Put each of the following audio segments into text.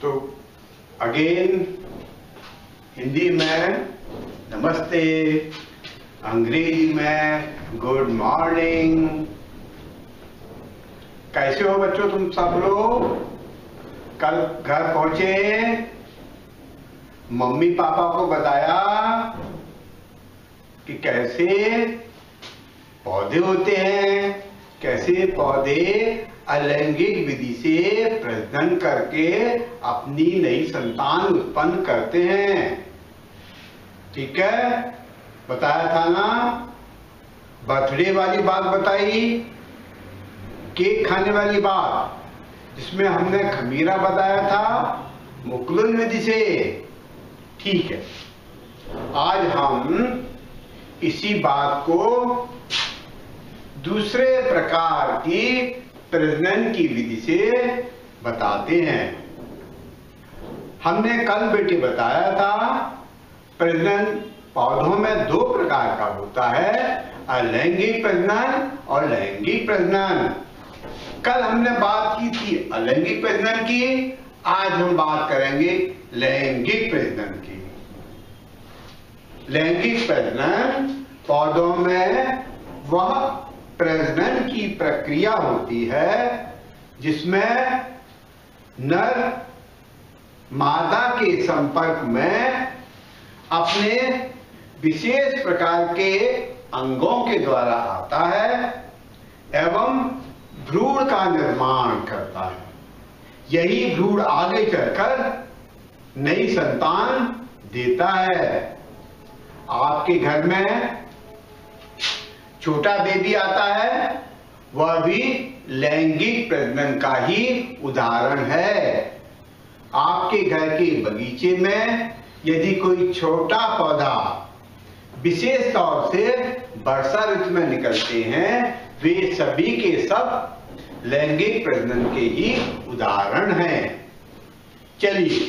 तो अगेन हिंदी में नमस्ते, अंग्रेजी में गुड मॉर्निंग। कैसे हो बच्चों तुम सब लोग? कल घर पहुंचे, मम्मी पापा को बताया कि कैसे पौधे होते हैं, कैसे पौधे अलैंगिक विधि से प्रजनन करके अपनी नई संतान उत्पन्न करते हैं। ठीक है, बताया था ना। बर्थडे वाली बात बताई, केक खाने वाली बात, जिसमें हमने खमीरा बताया था मुकुलन विधि से। ठीक है, आज हम इसी बात को दूसरे प्रकार की प्रजनन की विधि से बताते हैं। हमने कल बेटे बताया था प्रजनन पौधों में दो प्रकार का होता है, अलैंगिक प्रजनन और लैंगिक प्रजनन। कल हमने बात की थी अलैंगिक प्रजनन की, आज हम बात करेंगे लैंगिक प्रजनन की। लैंगिक प्रजनन पौधों में वह प्रजनन की प्रक्रिया होती है जिसमें नर मादा के संपर्क में अपने विशेष प्रकार के अंगों के द्वारा आता है एवं भ्रूण का निर्माण करता है। यही भ्रूण आगे चलकर नई संतान देता है। आपके घर में छोटा बेबी आता है, वह भी लैंगिक प्रजनन का ही उदाहरण है। आपके घर के बगीचे में यदि कोई छोटा पौधा विशेष तौर से वर्षा ऋतु में निकलते हैं, वे सभी के सब लैंगिक प्रजनन के ही उदाहरण हैं। चलिए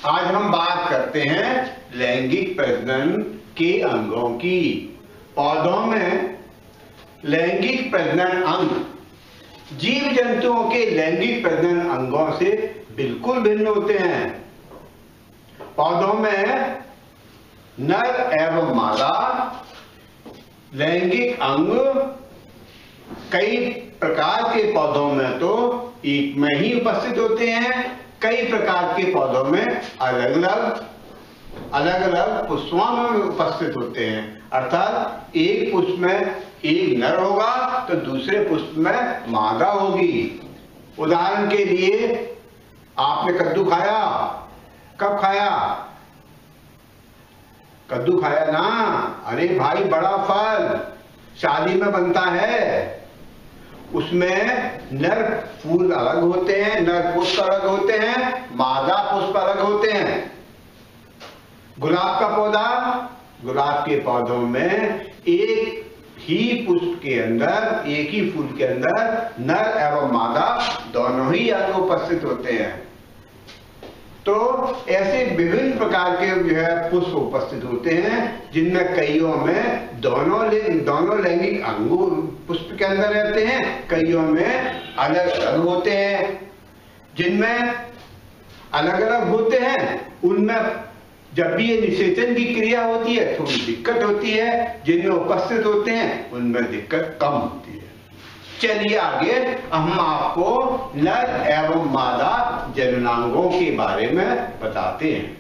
आज हम बात करते हैं लैंगिक प्रजनन के अंगों की। पौधों में लैंगिक प्रजनन अंग जीव जंतुओं के लैंगिक प्रजनन अंगों से बिल्कुल भिन्न होते हैं। पौधों में नर एवं मादा लैंगिक अंग कई प्रकार के पौधों में तो एक में ही उपस्थित होते हैं, कई प्रकार के पौधों में अलग अलग पुष्पों में उपस्थित होते हैं। अर्थात एक पुष्प में एक नर होगा तो दूसरे पुष्प में मादा होगी। उदाहरण के लिए आपने कद्दू खाया, कब खाया? कद्दू खाया ना? अरे भाई, बड़ा फल शादी में बनता है। उसमें नर फूल अलग होते हैं, नर पुष्प अलग होते हैं, मादा पुष्प अलग होते हैं। गुलाब का पौधा, गुलाब के पौधों में एक ही पुष्प के अंदर, एक ही फूल के अंदर नर एवं मादा दोनों ही आगे उपस्थित होते हैं। तो ऐसे विभिन्न प्रकार के जो है पुष्प उपस्थित होते हैं, जिनमें कईयों में दोनों लैंगिक अंग पुष्प के अंदर रहते हैं, कईयों में अलग अलग होते हैं। जिनमें अलग अलग होते हैं उनमें जब भी ये निषेचन की क्रिया होती है थोड़ी दिक्कत होती है, जिनमें उपस्थित होते हैं उनमें दिक्कत कम होती है। चलिए आगे हम आपको नर एवं मादा जननांगों के बारे में बताते हैं।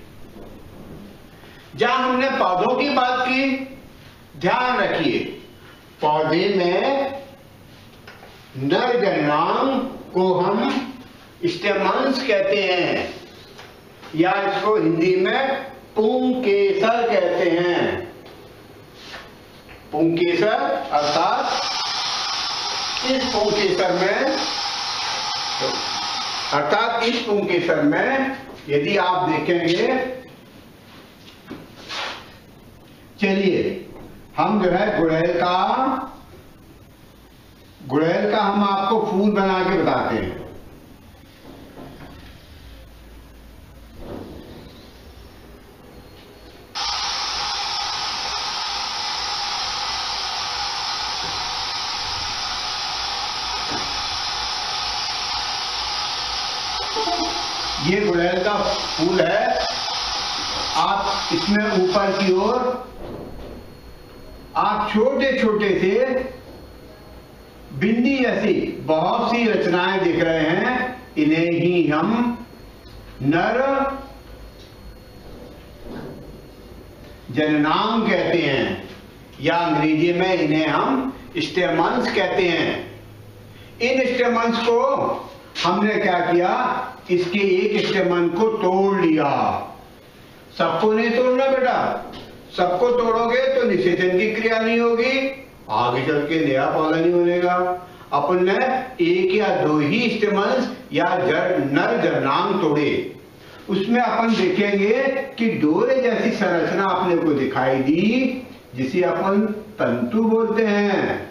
जहां हमने पौधों की बात की, ध्यान रखिए पौधे में नर जननांग को हम स्टेमन्स कहते हैं, या इसको हिंदी में पुंकेसर कहते हैं। पुंकेसर अर्थात इस पुंकेसर में यदि आप देखेंगे, चलिए हम जो है गुड़ैल का हम आपको फूल बना के बताते हैं। ये गुड़ैल फूल है, आप इसमें ऊपर की ओर आप छोटे छोटे से बिंदी जैसी बहुत सी रचनाएं दिख रहे हैं। इन्हें ही हम नर जननांग कहते हैं, या अंग्रेजी में इन्हें हम स्टेमन्स कहते हैं। इन स्टेमन्स को हमने क्या किया, इसके एक स्टेमन को तोड़ लिया। सबको नहीं तोड़ना बेटा, सबको तोड़ोगे तो निषेचन की क्रिया नहीं होगी, आगे चल के नया पौधा नहीं बनेगा। अपन ने एक या दो ही स्टेमन्स या नर जननांग तोड़े। उसमें अपन देखेंगे कि डोरे जैसी संरचना अपने को दिखाई दी, जिसे अपन तंतु बोलते हैं।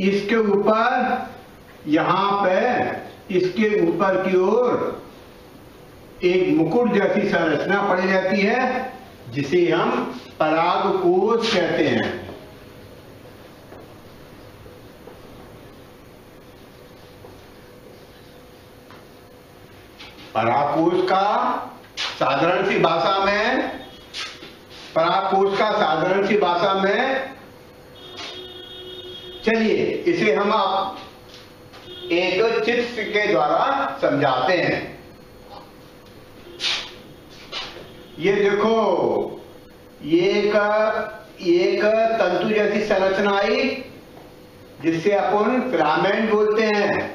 इसके ऊपर यहां पे इसके ऊपर की ओर एक मुकुट जैसी संरचना पड़ी जाती है, जिसे हम परागकोश कहते हैं। परागकोश का साधारण सी भाषा में, परागकोश का साधारण सी भाषा में, चलिए इसे हम आप एक चित्र के द्वारा समझाते हैं। ये देखो, ये एक तंतु जैसी संरचना आई, जिससे अपन फिलामेंट बोलते हैं,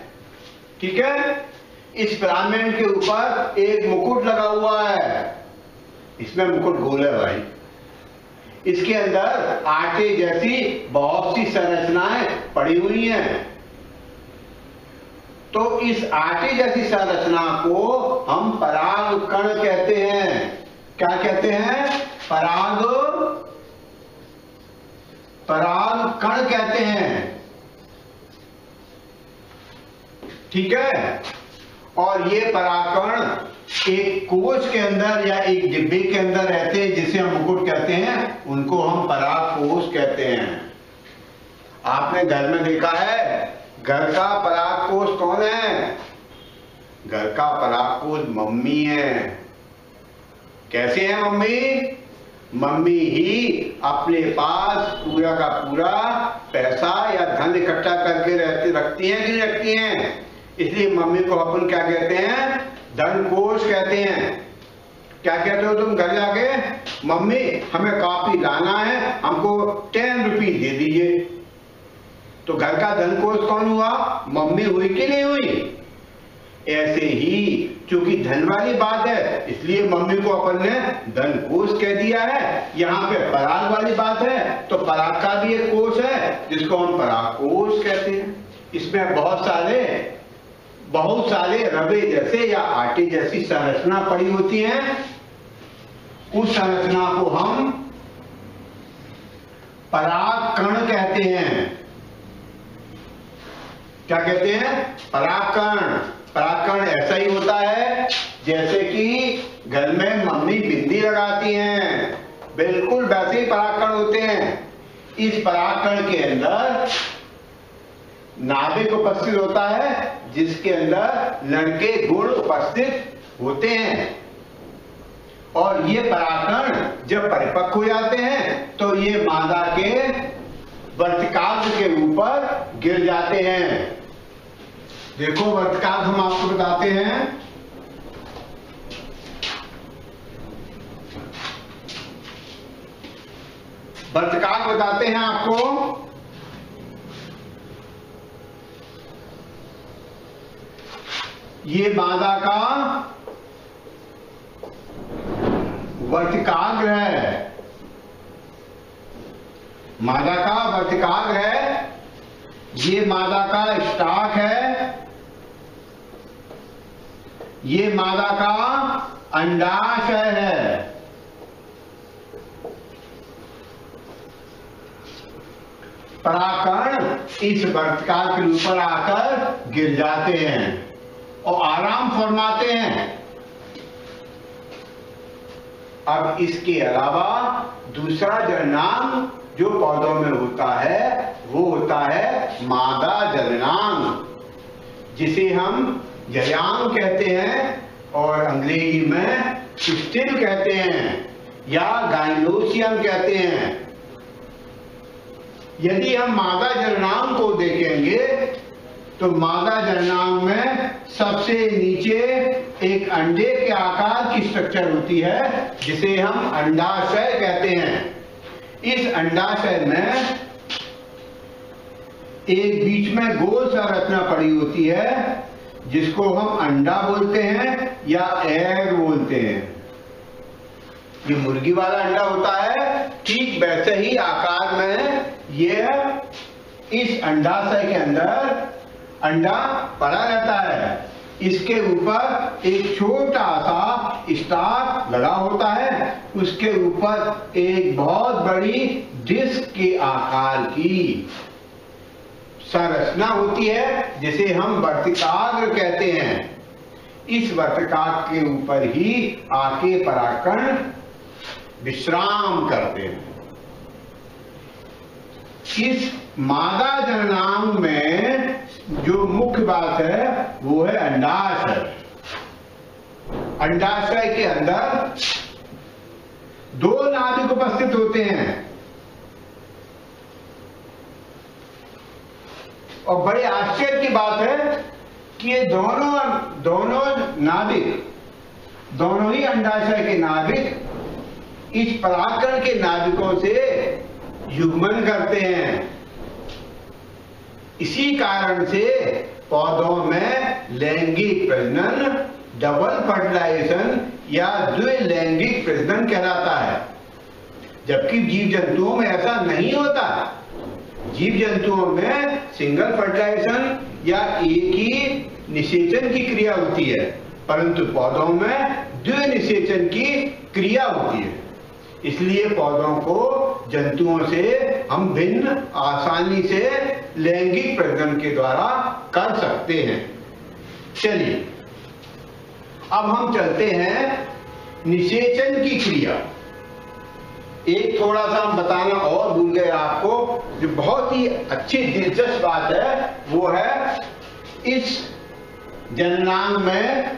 ठीक है। इस फिलामेंट के ऊपर एक मुकुट लगा हुआ है, इसमें मुकुट गोल है भाई। इसके अंदर आटे जैसी बहुत सी संरचनाएं पड़ी हुई हैं। तो इस आटे जैसी संरचना को हम पराग कण कहते हैं। क्या कहते हैं? पराग कण कहते हैं, ठीक है। और ये परागकण एक कोश के अंदर या एक डिब्बे के अंदर रहते हैं, जिसे हम मुकुट कहते हैं, उनको हम परागकोश कहते हैं। आपने घर में देखा है, घर का परागकोश कौन है? घर का परागकोश मम्मी है। कैसे है मम्मी? मम्मी ही अपने पास पूरा का पूरा पैसा या धन इकट्ठा करके रखती हैं कि नहीं रखती हैं? इसलिए मम्मी को अपन क्या कहते हैं? धन कोश कहते हैं। क्या कहते हो तुम घर जाके? मम्मी हमें कॉपी लाना है, हमको 10 रुपीज दे दीजिए। तो घर का धन कोश कौन हुआ? मम्मी हुई कि नहीं हुई? ऐसे ही क्योंकि धन वाली बात है, इसलिए मम्मी को अपन ने धन कोश कह दिया है। यहाँ पे पराग वाली बात है, तो पराग का भी एक कोश है, जिसको हम पराग कोश कहते हैं। इसमें बहुत सारे रवे जैसे या आटे जैसी संरचना पड़ी होती है। उस संरचना को हम परागकण कहते हैं। क्या कहते हैं? परागकण। परागकण ऐसा ही होता है जैसे कि घर में मम्मी बिंदी लगाती हैं, बिल्कुल वैसे ही परागकण होते हैं। इस परागकण के अंदर नाभिक उपस्थित होता है, जिसके अंदर लड़के गुण उपस्थित होते हैं। और ये परागकण जब परिपक्व हो जाते हैं तो ये मादा के वर्तिकाग्र के ऊपर गिर जाते हैं। देखो वर्तिकाग्र हम आपको बताते हैं। वर्तिकाग्र बताते हैं आपको। ये मादा का वर्तिकाग्र है, मादा का वर्तिकाग्र है। ये मादा का स्टाक है, ये मादा का अंडाशय है। परागकण इस वर्तिकाग्र के ऊपर आकर गिर जाते हैं और आराम फरमाते हैं। अब इसके अलावा दूसरा जननांग जो पौधों में होता है, वो होता है मादा जननांग, जिसे हम जयांग कहते हैं। और अंग्रेजी में स्टिल कहते हैं या गाइनोसियम कहते हैं। यदि हम मादा जननांग को देखेंगे तो मादा जननांग में सबसे नीचे एक अंडे के आकार की स्ट्रक्चर होती है जिसे हम अंडाशय कहते हैं। इस अंडाशय में एक बीच में गोल सा रचना पड़ी होती है जिसको हम अंडा बोलते हैं या एग बोलते हैं। ये मुर्गी वाला अंडा होता है, ठीक वैसे ही आकार में यह इस अंडाशय के अंदर अंडा पड़ा रहता है। इसके ऊपर एक छोटा सा स्टार लगा होता है, उसके ऊपर एक बहुत बड़ी डिस्क के आकार की संरचना होती है जिसे हम वर्तिकाग्र कहते हैं। इस वर्तिकाग्र के ऊपर ही आके परागकण विश्राम करते हैं। इस मादा जननांग में जो मुख्य बात है वो है अंडाशय। अंडाशय के अंदर दो नाभिक उपस्थित होते हैं और बड़े आश्चर्य की बात है कि ये दोनों नाभिक, दोनों ही अंडाशय के नाभिक इस परागकण के नाभिकों से युग्मन करते हैं। इसी कारण से पौधों में लैंगिक प्रजनन, डबल फर्टिलाइजेशन या द्विलैंगिक प्रजनन कहलाता है, जबकि जीव जंतुओं में ऐसा नहीं होता। जीव जंतुओं में सिंगल फर्टिलाइजेशन या एक ही निषेचन की क्रिया होती है, परंतु पौधों में द्विनिषेचन की क्रिया होती है। इसलिए पौधों को जंतुओं से हम भिन्न आसानी से लैंगिक प्रजनन के द्वारा कर सकते हैं। चलिए अब हम चलते हैं निषेचन की क्रिया। एक थोड़ा सा हम बताना और भूल गए आपको, जो बहुत ही अच्छी दिलचस्प बात है वो है इस जननांग में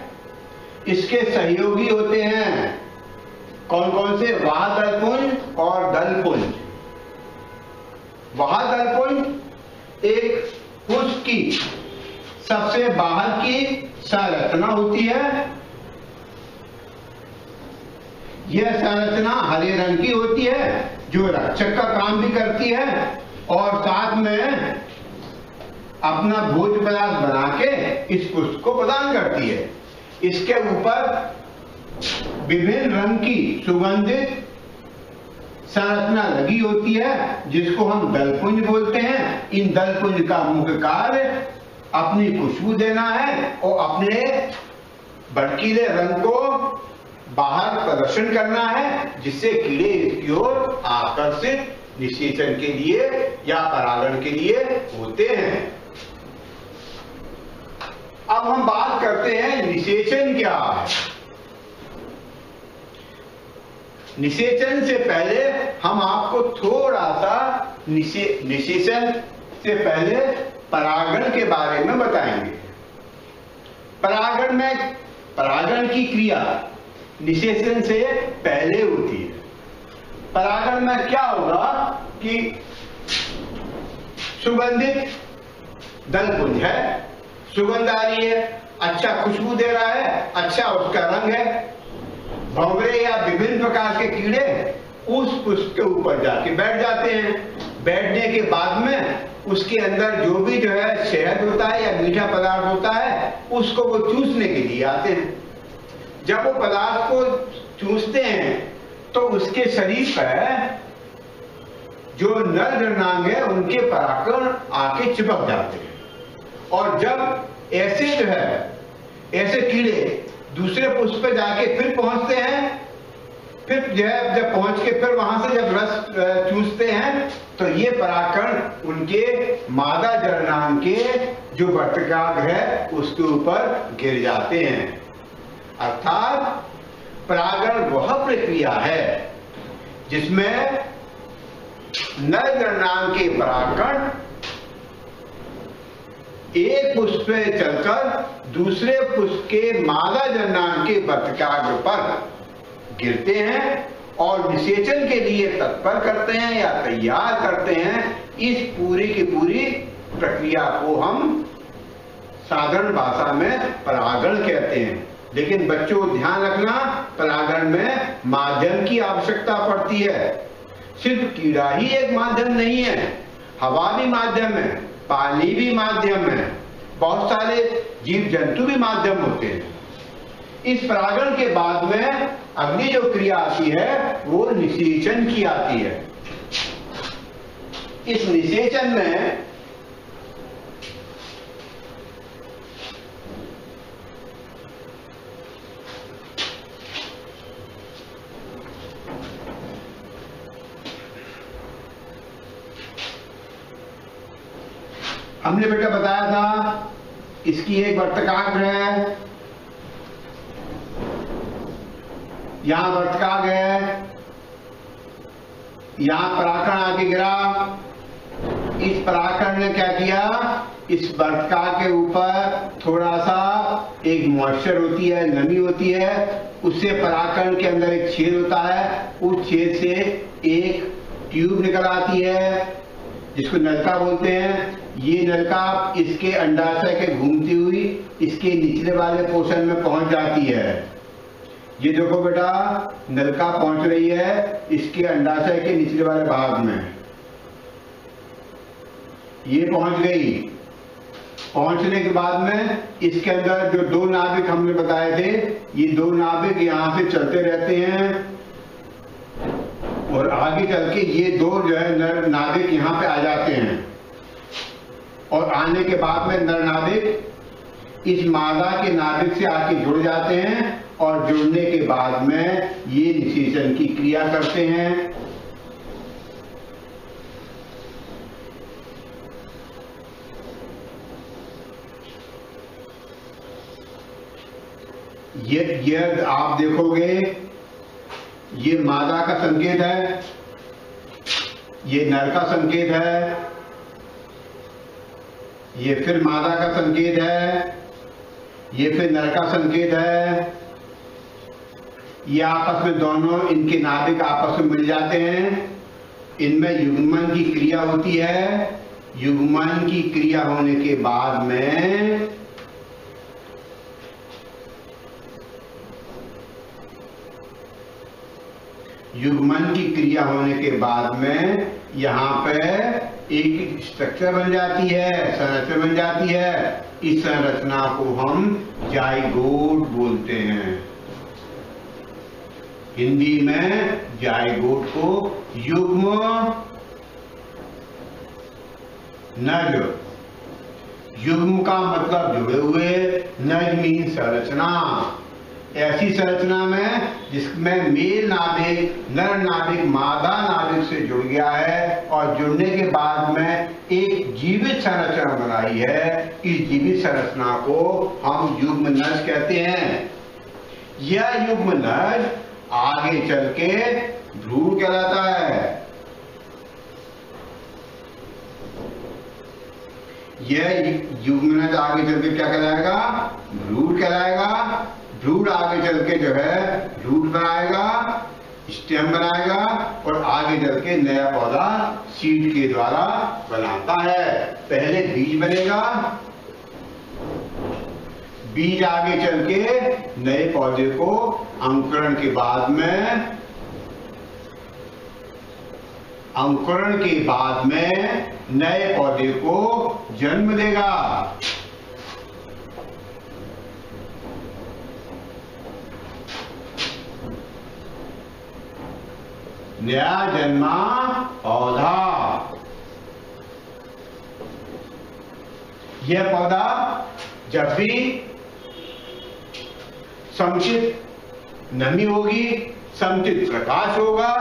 इसके सहयोगी होते हैं। कौन कौन से? वाहदलपुंज और दलपुंज। वाहदलपुंज एक पुष्प की सबसे बाहर की संरचना होती है। यह संरचना हरे रंग की होती है जो रक्षक का काम भी करती है और साथ में अपना भोज्य पदार्थ बना के इस पुष्प को प्रदान करती है। इसके ऊपर विभिन्न रंग की सुगंधित संरचना लगी होती है जिसको हम दलपुंज बोलते हैं। इन दलपुंज का मुख्य कार्य अपनी खुशबू देना है और अपने भड़कीले रंग को बाहर प्रदर्शन करना है, जिससे कीड़े इसकी ओर आकर्षित निषेचन के लिए या परागण के लिए होते हैं। अब हम बात करते हैं निषेचन क्या है। निषेचन से पहले हम आपको थोड़ा सा निषेचन से पहले परागण के बारे में बताएंगे। परागण की क्रिया निषेचन से पहले होती है। परागण में क्या होगा कि सुगंधित दलपुंज है, सुगंध आ रही है, अच्छा खुशबू दे रहा है, अच्छा उसका रंग है। भंवरे या विभिन्न प्रकार के कीड़े उस पुष्प के ऊपर जाके बैठ जाते हैं। बैठने के बाद में उसके अंदर जो भी शहद होता है या मीठा पदार्थ होता है उसको वो चूसने के लिए आते हैं। जब वो पदार्थ को चूसते हैं तो उसके शरीर पर जो नर जननांग है उनके परागकण आके चिपक जाते हैं और जब ऐसे कीड़े दूसरे पुष्प पे जाके फिर पहुंचते हैं, फिर जब पहुंच के फिर वहां से जब रस चूसते हैं तो ये परागकण उनके मादा जननांग के जो वर्तिकाग्र है उसके ऊपर गिर जाते हैं। अर्थात परागण वह प्रक्रिया है जिसमें नर जननांग के परागकण एक पुष्प पे चलकर दूसरे पुष्प के मादा जननांग के वर्तकाग्र पर गिरते हैं और निषेचन के लिए तत्पर करते हैं या तैयार करते हैं। इस पूरी की पूरी प्रक्रिया को हम साधारण भाषा में परागण कहते हैं। लेकिन बच्चों ध्यान रखना, परागण में माध्यम की आवश्यकता पड़ती है। सिर्फ कीड़ा ही एक माध्यम नहीं है, हवा भी माध्यम है, पानी भी माध्यम है, बहुत सारे जीव जंतु भी माध्यम होते हैं। इस परागण के बाद में अगली जो क्रिया आती है वो निषेचन की आती है। इस निषेचन में हमने बेटा बताया था इसकी एक वर्तकाग्र है, यहां वर्तकाग्र है, यहां पराकण आके गिरा। इस पराकण ने क्या किया, इस वर्तकाग्र के ऊपर थोड़ा सा एक मॉइस्चर होती है, नमी होती है, उससे पराकण के अंदर एक छेद होता है, उस छेद से एक ट्यूब निकल आती है जिसको नलका बोलते हैं। ये नलका इसके अंडाशय के घूमती हुई इसके निचले वाले पोर्शन में पहुंच जाती है। ये देखो बेटा, नलका पहुंच रही है इसके अंडाशय के निचले वाले भाग में, ये पहुंच गई। पहुंचने के बाद में इसके अंदर जो दो नाभिक हमने बताए थे, ये दो नाभिक यहां से चलते रहते हैं और आगे चल के ये दो जो है नर नाभिक यहाँ पे आ जाते हैं और आने के बाद में नर नाभिक इस मादा के नाभिक से आके जुड़ जाते हैं और जुड़ने के बाद में ये निषेचन की क्रिया करते हैं। ये आप देखोगे, ये मादा का संकेत है, ये नर का संकेत है, ये फिर मादा का संकेत है, ये फिर नर का संकेत है। ये आपस में दोनों इनके नाभिक आपस में मिल जाते हैं, इनमें युग्मन की क्रिया होती है। युग्मन की क्रिया होने के बाद में यहाँ पे एक स्ट्रक्चर बन जाती है, संरचना बन जाती है। इस संरचना को हम जाइगोट बोलते हैं। हिंदी में जाइगोट को युग्म नज, युग्म का मतलब जुड़े हुए, नज मीन संरचना। ऐसी संरचना में जिसमें मेल नाभिक नर नाभिक मादा नाभिक से जुड़ गया है और जुड़ने के बाद में एक जीवित संरचना बनाई है। इस जीवित संरचना को हम युग्म नज कहते हैं। यह युग्म नज आगे चल के भ्रूण कहलाता है। यह युग्म नज आगे चल के क्या कहलाएगा, भ्रूण कहलाएगा। भ्रूण आगे चल के जो है रूट बनाएगा, स्टेम बनाएगा और आगे चल के नया पौधा सीड के द्वारा बनाता है। पहले बीज बनेगा, बीज आगे चल के नए पौधे को अंकुरण के बाद में नए पौधे को जन्म देगा। नया जन्मा पौधा, यह पौधा जब भी समुचित नमी होगी, समुचित प्रकाश होगा,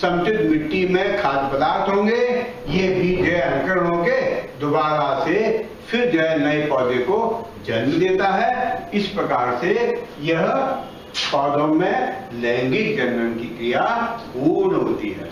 समुचित मिट्टी में खाद्य पदार्थ होंगे, ये बीज जो है अंकुरण होके दोबारा से फिर जो है नए पौधे को जन्म देता है। इस प्रकार से यह पौधों में लैंगिक जनन की क्रिया पूर्ण होती है।